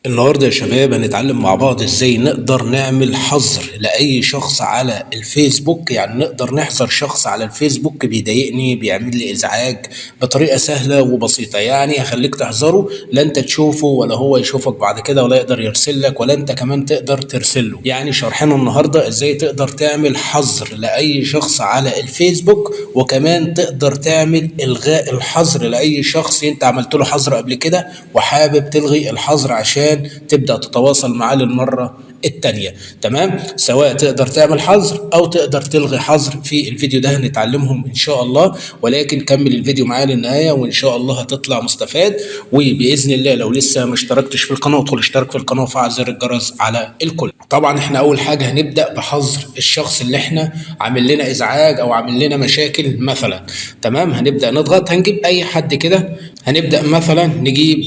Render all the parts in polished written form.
النهارده يا شباب هنتعلم مع بعض ازاي نقدر نعمل حظر لأي شخص على الفيسبوك. يعني نقدر نحظر شخص على الفيسبوك بيضايقني بيعمل لي ازعاج بطريقة سهلة وبسيطة. يعني هخليك تحذره، لا انت تشوفه ولا هو يشوفك بعد كده ولا يقدر يرسل لك ولا انت كمان تقدر ترسل له. يعني شرحنا النهارده ازاي تقدر تعمل حظر لأي شخص على الفيسبوك، وكمان تقدر تعمل الغاء الحظر لأي شخص انت عملت له حظر قبل كده وحابب تلغي الحظر عشان تبدأ تتواصل معاه للمرة التانية. تمام، سواء تقدر تعمل حظر او تقدر تلغي حظر. في الفيديو ده هنتعلمهم ان شاء الله، ولكن كمل الفيديو معايا للنهاية وان شاء الله هتطلع مستفاد. وبإذن الله لو لسه ما اشتركتش في القناة ادخل اشترك في القناة وفعل زر الجرس على الكل. طبعا احنا اول حاجة هنبدأ بحظر الشخص اللي احنا عامل لنا ازعاج او عامل لنا مشاكل مثلا. تمام، هنبدأ نضغط، هنجيب اي حد كده. هنبدأ مثلا نجيب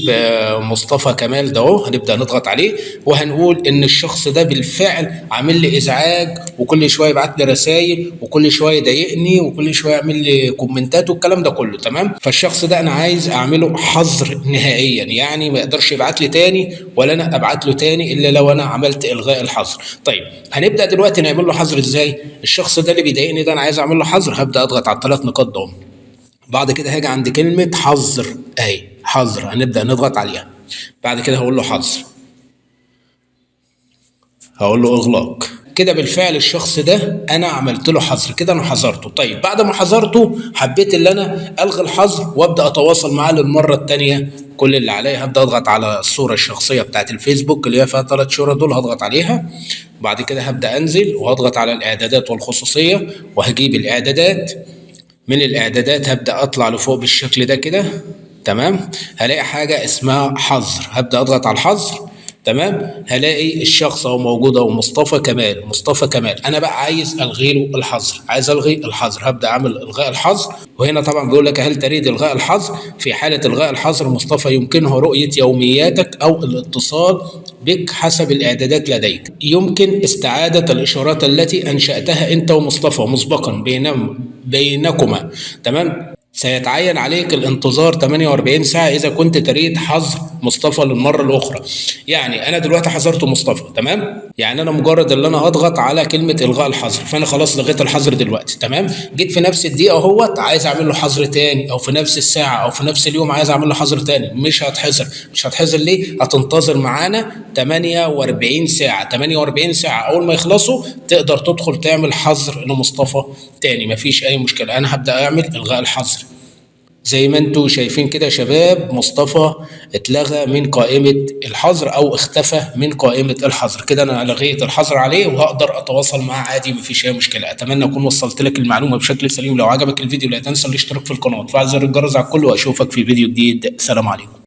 مصطفى كمال ده اهو، هنبدأ نضغط عليه وهنقول ان الشخص ده بالفعل عامل لي ازعاج وكل شويه يبعت لي رسائل وكل شويه يضايقني وكل شويه يعمل لي كومنتات والكلام ده كله. تمام، فالشخص ده انا عايز اعمله حظر نهائيا، يعني ما يقدرش يبعت لي تاني ولا انا ابعت له تاني الا لو انا عملت الغاء الحظر. طيب هنبدأ دلوقتي نعمل له حظر ازاي؟ الشخص ده اللي بيضايقني ده انا عايز اعمل له حظر، هبدأ اضغط على الثلاث نقاط دول. بعد كده هاجي عند كلمة حظر اهي، حظر هنبدأ نضغط عليها. بعد كده هقول له حظر، هقول له اغلاق. كده بالفعل الشخص ده انا عملت له حظر، كده انا حظرته. طيب بعد ما حظرته حبيت ان انا الغي الحظر وابدا اتواصل معاه للمره الثانيه. كل اللي عليا هبدا اضغط على الصوره الشخصيه بتاعت الفيسبوك اللي هي فيها ثلاث شهور دول، هضغط عليها. بعد كده هبدا انزل وهضغط على الاعدادات والخصوصيه وهجيب الاعدادات. من الاعدادات هبدا اطلع لفوق بالشكل ده كده. تمام، هلاقي حاجه اسمها حظر، هبدا اضغط على الحظر. تمام، هلاقي الشخص اهو موجود اهو، مصطفى كمال. مصطفى كمال انا بقى عايز الغي له الحظر، عايز الغي الحظر، هبدا اعمل الغاء الحظر. وهنا طبعا بيقول لك هل تريد الغاء الحظر؟ في حاله الغاء الحظر مصطفى يمكنه رؤيه يومياتك او الاتصال بك حسب الاعدادات لديك. يمكن استعاده الاشارات التي انشاتها انت ومصطفى مسبقا بينكما. تمام، سيتعين عليك الانتظار 48 ساعة إذا كنت تريد حظر مصطفى للمرة الأخرى. يعني أنا دلوقتي حظرت مصطفى، تمام؟ يعني أنا مجرد إن أنا هضغط على كلمة إلغاء الحظر فأنا خلاص لغيت الحظر دلوقتي. تمام، جيت في نفس الدقيقة اهوت عايز أعمل له حظر تاني، أو في نفس الساعة أو في نفس اليوم عايز أعمل له حظر تاني، مش هتحظر. مش هتحظر ليه؟ هتنتظر معانا 48 ساعة. 48 ساعة أول ما يخلصوا تقدر تدخل تعمل حظر لمصطفى تاني، مفيش أي مشكلة. أنا هبدأ أعمل إلغاء الحظر. زي ما انتوا شايفين كده يا شباب، مصطفى اتلغى من قائمة الحظر او اختفى من قائمة الحظر. كده انا لغيت الحظر عليه وهقدر اتواصل معاه عادي، مفيش اي مشكلة. اتمنى اكون وصلت لك المعلومة بشكل سليم. لو عجبك الفيديو لا تنسى الاشتراك في القناة وتفعل زر الجرس على الكل، واشوفك في فيديو جديد. سلام عليكم.